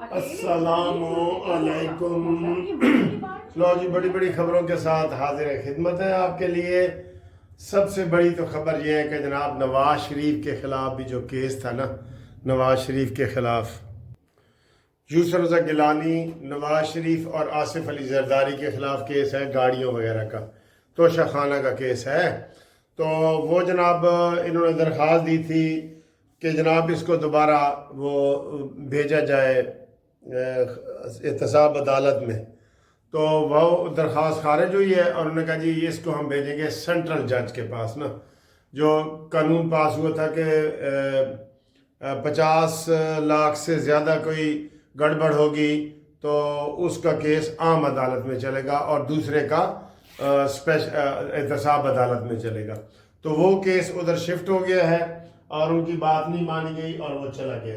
السلام علیکم۔ لو جی، بڑی بڑی خبروں کے ساتھ حاضر خدمت ہے آپ کے لیے۔ سب سے بڑی تو خبر یہ ہے کہ جناب نواز شریف کے خلاف بھی جو کیس تھا نا، نواز شریف کے خلاف یوسف رضا گیلانی، نواز شریف اور آصف علی زرداری کے خلاف کیس ہے، گاڑیوں وغیرہ کا، توشہ خانہ کا کیس ہے۔ تو وہ جناب انہوں نے درخواست دی تھی کہ جناب اس کو دوبارہ وہ بھیجا جائے احتساب عدالت میں، تو وہ درخواست خارج ہوئی ہے اور انہوں نے کہا جی اس کو ہم بھیجیں گے سینٹرل جج کے پاس نا۔ جو قانون پاس ہوا تھا کہ 50 لاکھ سے زیادہ کوئی گڑبڑ ہوگی تو اس کا کیس عام عدالت میں چلے گا اور دوسرے کا احتساب عدالت میں چلے گا۔ تو وہ کیس ادھر شفٹ ہو گیا ہے اور ان کی بات نہیں مانی گئی اور وہ چلا گیا۔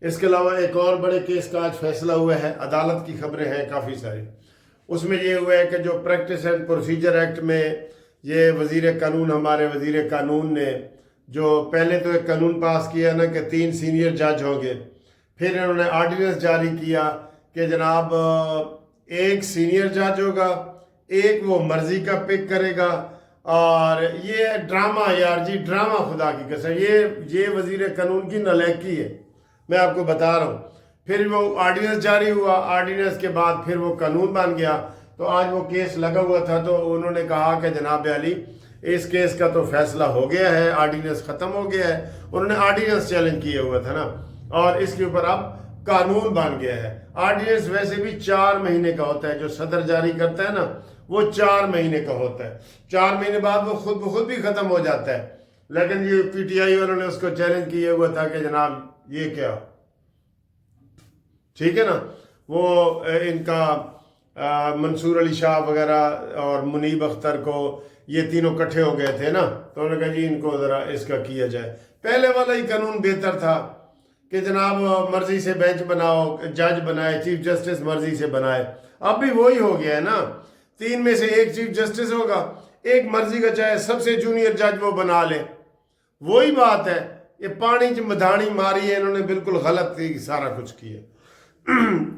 اس کے علاوہ ایک اور بڑے کیس کا آج فیصلہ ہوا ہے، عدالت کی خبریں ہیں کافی ساری۔ اس میں یہ ہوا ہے کہ جو پریکٹس اینڈ پروسیجر ایکٹ میں یہ وزیر قانون، ہمارے وزیر قانون نے جو پہلے تو ایک قانون پاس کیا نا کہ 3 سینئر جج ہوں گے، پھر انہوں نے آرڈیننس جاری کیا کہ جناب ایک سینئر جج ہوگا، ایک وہ مرضی کا پک کرے گا۔ اور یہ ڈرامہ یار جی، ڈرامہ خدا کی قسم، یہ وزیر قانون کی نالاحقی ہے، میں آپ کو بتا رہا ہوں۔ پھر وہ آرڈیننس جاری ہوا، آرڈیننس کے بعد پھر وہ قانون بن گیا۔ تو آج وہ کیس لگا ہوا تھا تو انہوں نے کہا کہ جناب علی اس کیس کا تو فیصلہ ہو گیا ہے، آرڈیننس ختم ہو گیا ہے۔ انہوں نے آرڈیننس چیلنج کیا ہوا تھا نا، اور اس کے اوپر اب قانون بن گیا ہے۔ آرڈیننس ویسے بھی 4 مہینے کا ہوتا ہے، جو صدر جاری کرتا ہے نا وہ 4 مہینے کا ہوتا ہے، 4 مہینے بعد وہ خود بخود بھی ختم ہو جاتا ہے۔ لیکن یہ پی ٹی آئی والوں نے اس کو چیلنج کیا ہوا تھا کہ جناب یہ کیا، ٹھیک ہے نا۔ وہ ان کا منصور علی شاہ وغیرہ اور منیب اختر کو، یہ تینوں کٹھے ہو گئے تھے نا، تو انہوں نے کہا جی ان کو ذرا اس کا کیا جائے۔ پہلے والا ہی قانون بہتر تھا کہ جناب مرضی سے بینچ بناؤ، جج بنائے، چیف جسٹس مرضی سے بنائے۔ اب بھی وہی ہو گیا ہے نا، 3 میں سے ایک چیف جسٹس ہوگا، ایک مرضی کا چاہے سب سے جونیئر جج وہ بنا لے، وہی بات ہے۔ یہ پانی چ مدھانی ماری ہے انہوں نے، بالکل غلط سارا کچھ کیا۔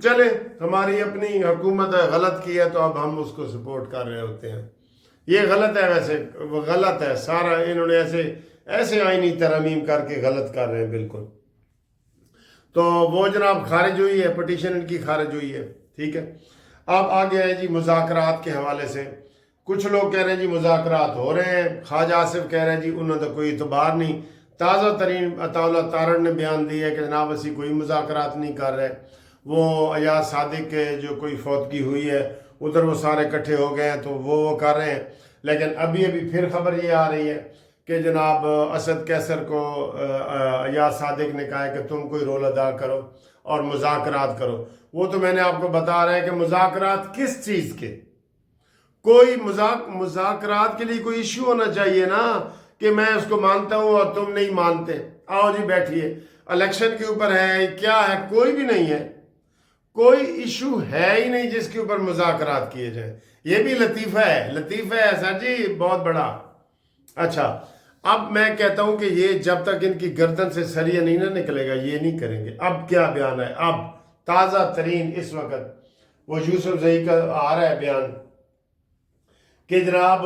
چلے ہماری اپنی حکومت ہے، غلط کی ہے تو اب ہم اس کو سپورٹ کر رہے ہوتے ہیں۔ یہ غلط ہے، ویسے غلط ہے سارا، انہوں نے ایسے آئینی ترامیم کر کے غلط کر رہے ہیں بالکل۔ تو وہ جناب خارج ہوئی ہے، پٹیشن ان کی خارج ہوئی ہے، ٹھیک ہے۔ اب آگے ہیں جی مذاکرات کے حوالے سے۔ کچھ لوگ کہہ رہے ہیں جی مذاکرات ہو رہے ہیں، خواجہ آصف کہہ رہے ہیں جی انہوں نے تو کوئی اعتبار نہیں۔ تازہ ترین عطا اللہ تارڑ نے بیان دیا ہے کہ جناب اسی کوئی مذاکرات نہیں کر رہے۔ وہ ایاز صادق کے جو کوئی فوتگی ہوئی ہے ادھر وہ سارے کٹھے ہو گئے ہیں تو وہ کر رہے ہیں۔ لیکن ابھی پھر خبر یہ آ رہی ہے کہ جناب اسد کیسر کو ایاز صادق نے کہا ہے کہ تم کوئی رول ادا کرو اور مذاکرات کرو۔ وہ تو میں نے آپ کو بتا رہا ہے کہ مذاکرات کس چیز کے، کوئی مذاکرات کے لیے کوئی ایشو ہونا چاہیے نا، کہ میں اس کو مانتا ہوں اور تم نہیں مانتے، آؤ جی بیٹھیے۔ الیکشن کے اوپر ہے کیا ہے، کوئی بھی نہیں ہے، کوئی ایشو ہے ہی نہیں جس کے اوپر مذاکرات کیے جائیں۔ یہ بھی لطیفہ ہے سر جی، بہت بڑا۔ اچھا، اب میں کہتا ہوں کہ یہ جب تک ان کی گردن سے سریہ نہیں نہ نکلے گا یہ نہیں کریں گے۔ اب کیا بیان ہے، اب تازہ ترین اس وقت وہ یوسف زئی کا آ رہا ہے بیان کہ جناب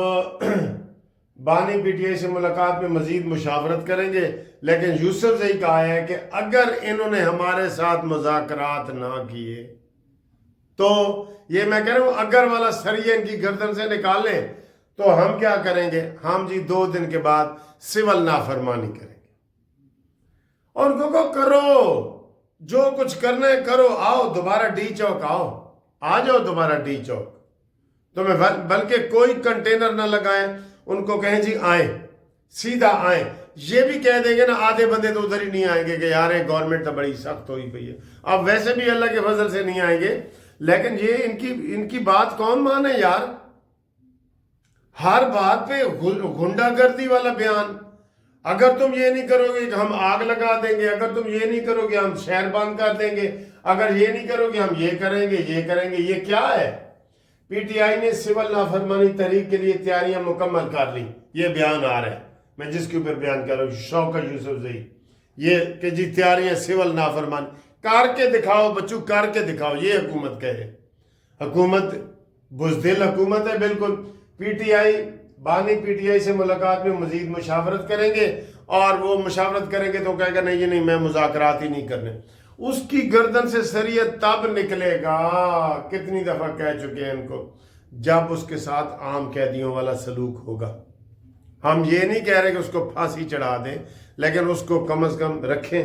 بانی پی ٹی آئی سے ملاقات میں مزید مشاورت کریں گے، لیکن یوسف زئی کا آیا ہے کہ اگر انہوں نے ہمارے ساتھ مذاکرات نہ کیے تو یہ میں کہہ رہا ہوں اگر والا سریہ ان کی گردن سے نکالیں تو ہم کیا کریں گے، ہم جی 2 دن کے بعد سول نافرمانی کریں گے۔ اور ان کو کرو جو کچھ کرنا ہے کرو، آؤ دوبارہ ڈی چوک، آ جاؤ دوبارہ ڈی چوک۔ تو میں بلکہ کوئی کنٹینر نہ لگائیں، ان کو کہیں جی آئیں، سیدھا آئیں۔ یہ بھی کہہ دیں گے نا آدھے بندے تو ادھر ہی نہیں آئیں گے کہ یار گورنمنٹ تو بڑی سخت ہوئی پئی ہے، اب ویسے بھی اللہ کے فضل سے نہیں آئیں گے، لیکن یہ ان کی بات کون مانے یار، ہر بات پہ غنڈہ گردی والا بیان۔ اگر تم یہ نہیں کرو گے کہ ہم آگ لگا دیں گے، اگر تم یہ نہیں کرو گے ہم شہر بند کر دیں گے، اگر یہ نہیں کرو گے ہم یہ کریں گے، یہ کیا ہے؟ پی ٹی آئی نے سول نافرمانی تحریک کے لیے تیاریاں مکمل کر لی، یہ بیان آ رہا ہے، میں جس کے اوپر بیان کر رہا ہوں، شوکت یوسف زئی، یہ کہ جی تیاریاں سول نافرمانی، کر کے دکھاؤ بچوں، کر کے دکھاؤ، یہ حکومت کہے۔ حکومت بزدل حکومت ہے بالکل۔ پی ٹی آئی، بانی پی ٹی آئی سے ملاقات میں مزید مشاورت کریں گے، اور وہ مشاورت کریں گے تو کہے گا نہیں نہیں میں مذاکرات ہی نہیں کرنے۔ اس کی گردن سے سریت تب نکلے گا، کتنی دفعہ کہہ چکے ہیں ان کو، جب اس کے ساتھ عام قیدیوں والا سلوک ہوگا۔ ہم یہ نہیں کہہ رہے کہ اس کو پھانسی چڑھا دیں، لیکن اس کو کم از کم رکھیں۔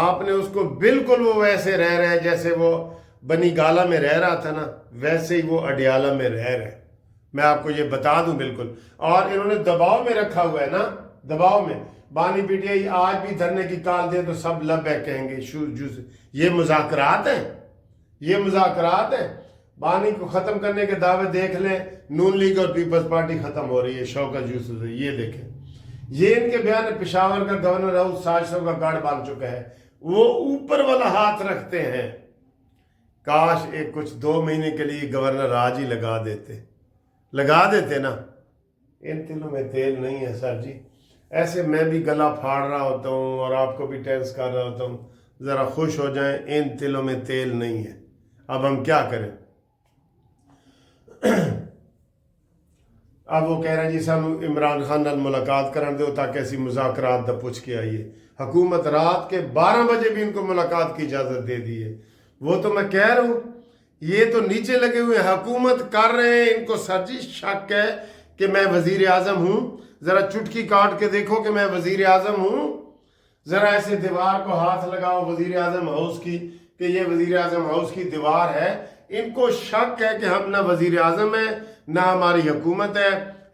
آپ نے اس کو بالکل وہ ویسے رہ رہے ہیں جیسے وہ بنی گالا میں رہ رہا تھا نا، ویسے ہی وہ اڈیالہ میں رہ رہے ہیں، میں آپ کو یہ بتا دوں بالکل۔ اور انہوں نے دباؤ میں رکھا ہوا ہے نا، دباؤ میں۔ بانی پی ٹی آئی آج بھی دھرنے کی کال دے تو سب لب ہے کہیں گے یہ مذاکرات ہیں، یہ مذاکرات ہیں۔ بانی کو ختم کرنے کے دعوے دیکھ لیں، نون لیگ اور پیپلز پارٹی ختم ہو رہی ہے، شوکت یوسف سے، یہ دیکھیں۔ یہ ان کے بیان ہے، پشاور کا گورنر ہاؤس سازشوں کا گڑھ بن چکا ہے، وہ اوپر والا ہاتھ رکھتے ہیں۔ کاش ایک کچھ 2 مہینے کے لیے گورنر راج ہی لگا دیتے نا۔ ان تلوں میں تیل نہیں ہے سر جی، ایسے میں بھی گلا پھاڑ رہا ہوتا ہوں اور آپ کو بھی ٹینس کر رہا ہوتا ہوں، ذرا خوش ہو جائیں، ان تلوں میں تیل نہیں ہے۔ اب ہم کیا کریں؟ اب وہ کہہ رہے ہیں جی سانو عمران خان نال ملاقات کرن دو تاکہ ایسی مذاکرات دا پوچھ کے آئیے۔ حکومت رات کے 12 بجے بھی ان کو ملاقات کی اجازت دے دی ہے۔ وہ تو میں کہہ رہا ہوں، یہ تو نیچے لگے ہوئے حکومت کر رہے ہیں، ان کو سر جی شک ہے کہ میں وزیر اعظم ہوں۔ ذرا چٹکی کاٹ کے دیکھو کہ میں وزیر اعظم ہوں، ذرا ایسے دیوار کو ہاتھ لگاؤ وزیر اعظم ہاؤس کی کہ یہ وزیر اعظم ہاؤس کی دیوار ہے۔ ان کو شک ہے کہ ہم نہ وزیر اعظم ہیں نہ ہماری حکومت ہے،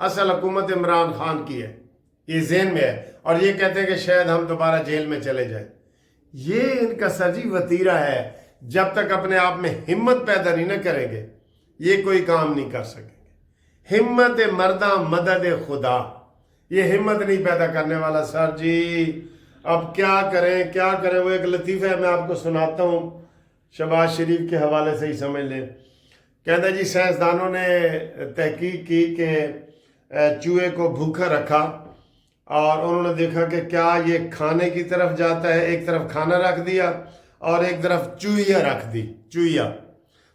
اصل حکومت عمران خان کی ہے، یہ ذہن میں ہے، اور یہ کہتے ہیں کہ شاید ہم دوبارہ جیل میں چلے جائیں۔ یہ ان کا سر جی وتیرہ ہے، جب تک اپنے آپ میں ہمت پیدا نہیں نہ کریں گے یہ کوئی کام نہیں کر سکیں گے۔ ہمت مرداں مدد خدا، یہ ہمت نہیں پیدا کرنے والا سر جی۔ اب کیا کریں؟ وہ ایک لطیفہ ہے، میں آپ کو سناتا ہوں، شہباز شریف کے حوالے سے ہی سمجھ لیں۔ کہتا ہے جی سائنسدانوں نے تحقیق کی کہ چوہے کو بھوکا رکھا اور انہوں نے دیکھا کہ کیا یہ کھانے کی طرف جاتا ہے، ایک طرف کھانا رکھ دیا اور ایک طرف چوہیا رکھ دی، چوہیا۔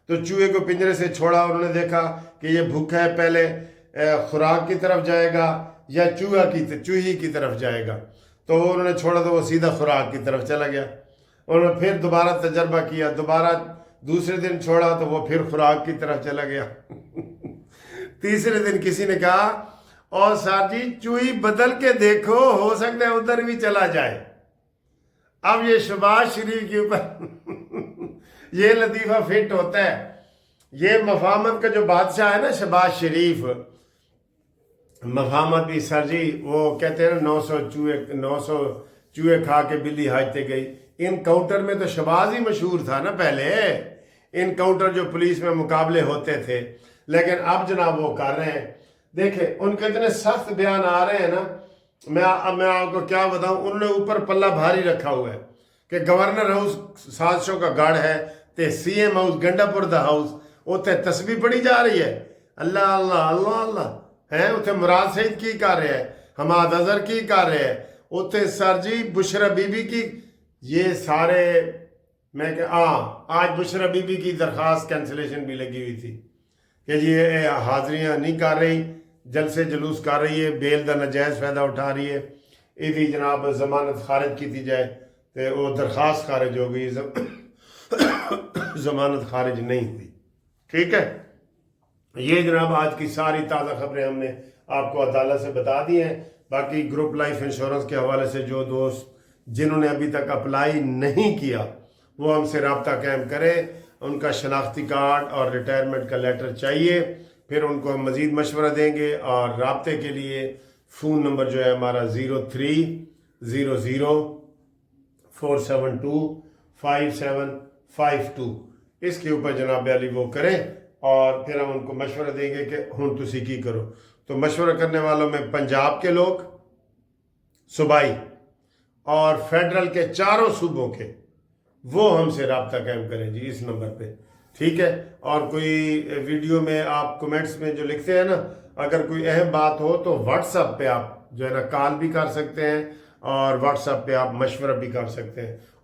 تو چوہے کو پنجرے سے چھوڑا، انہوں نے دیکھا کہ یہ بھوکا ہے، پہلے خوراک کی طرف جائے گا یا چوہی کی طرف جائے گا۔ تو انہوں نے چھوڑا تو وہ سیدھا خوراک کی طرف چلا گیا۔ انہوں نے پھر دوبارہ تجربہ کیا، دوبارہ دوسرے دن چھوڑا تو وہ پھر خوراک کی طرف چلا گیا۔ تیسرے دن کسی نے کہا اور سر جی چوہی بدل کے دیکھو، ہو سکتا ہے ادھر بھی چلا جائے۔ اب یہ شہباز شریف کے اوپر یہ لطیفہ فٹ ہوتا ہے۔ یہ مفاہمت کا جو بادشاہ ہے نا شہباز شریف، مفاہمت بھی سر جی، وہ کہتے ہیں نا 900 چوہے کھا کے بلی حاجتے گئی۔ انکاؤنٹر میں تو شہباز ہی مشہور تھا نا پہلے، انکاؤنٹر جو پولیس میں مقابلے ہوتے تھے، لیکن اب جناب وہ کر رہے ہیں۔ دیکھیں ان کے اتنے سخت بیان آ رہے ہیں نا، میں آپ کو کیا بتاؤں، انہوں نے اوپر پلہ بھاری رکھا ہوا ہے کہ گورنر ہاؤس سازشوں کا گڑھ ہے تے سی ایم ہاؤس گنڈا پور دا ہاؤس، اتنے تسبیح پڑھی جا رہی ہے، اللہ اللہ اللہ اللہ ہیں، اتنے مراد سعید کی کر رہے ہیں، حماد اظہر کی کر رہے ہیں، اتنے سر جی بشرا بی بی کی، یہ سارے میں کہ آج بشرا بی بی کی درخواست کینسلیشن بھی لگی ہوئی تھی کہ یہ حاضریاں نہیں کر رہی، جلسے جلوس کر رہی ہے، بیل دا نجائز فائدہ اٹھا رہی ہے، یہ جناب ضمانت خارج کی دی جائے، تو وہ درخواست خارج ہو گئی، ضمانت خارج نہیں ہوئی۔ ٹھیک ہے، یہ جناب آج کی ساری تازہ خبریں ہم نے آپ کو عدالت سے بتا دی ہیں۔ باقی گروپ لائف انشورنس کے حوالے سے جو دوست جنہوں نے ابھی تک اپلائی نہیں کیا وہ ہم سے رابطہ قائم کریں، ان کا شناختی کارڈ اور ریٹائرمنٹ کا لیٹر چاہیے، پھر ان کو ہم مزید مشورہ دیں گے، اور رابطے کے لیے فون نمبر جو ہے ہمارا 0300472552، اس کے اوپر جناب علی وہ کریں، اور پھر ہم ان کو مشورہ دیں گے کہ ہن تسی کی کرو۔ تو مشورہ کرنے والوں میں پنجاب کے لوگ، صوبائی اور فیڈرل کے 4 صوبوں کے، وہ ہم سے رابطہ قائم کریں جی اس نمبر پہ، ٹھیک ہے۔ اور کوئی ویڈیو میں آپ کومنٹس میں جو لکھتے ہیں نا، اگر کوئی اہم بات ہو تو واٹس ایپ پہ آپ جو ہے نا کال بھی کر سکتے ہیں، اور واٹس ایپ پہ آپ مشورہ بھی کر سکتے ہیں،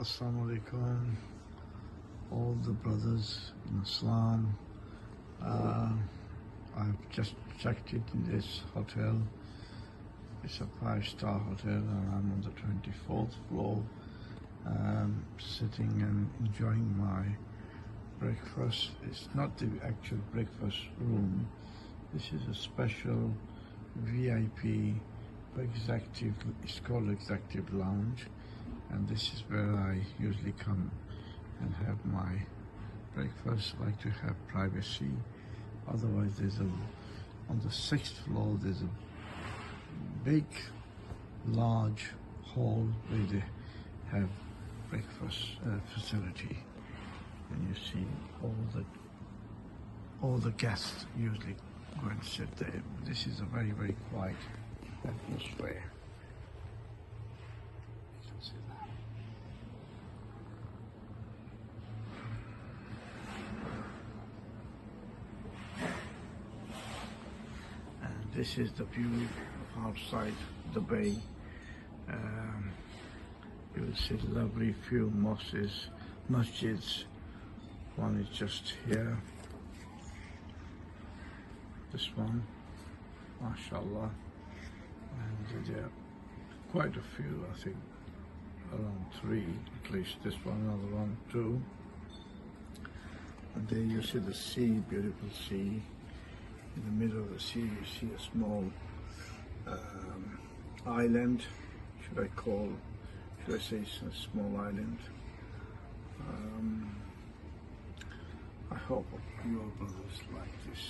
Assalamu alaikum, all the brothers in Islam. I've just checked in this hotel. It's a 5-star hotel and I'm on the 24th floor, sitting and enjoying my breakfast. It's not the actual breakfast room. This is a special VIP executive, it's called executive lounge, and this is where I usually come and have my breakfast. I like to have privacy. Otherwise on the 6th floor there's a big large hall where they have breakfast facility, and you see all the guests usually go and sit there. This is a very, very quiet atmosphere. You can see that. And this is the view outside the bay. You will see lovely few mosques, masjids. One is just here. This one, mashallah, and there are quite a few, I think around 3 at least. This one, another one, 2. And there you see the sea, beautiful sea. In the middle of the sea you see a small island, should I say it's a small island. I hope your brothers like this.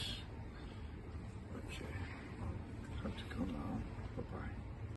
Okay, I'll have to go now. Bye-bye.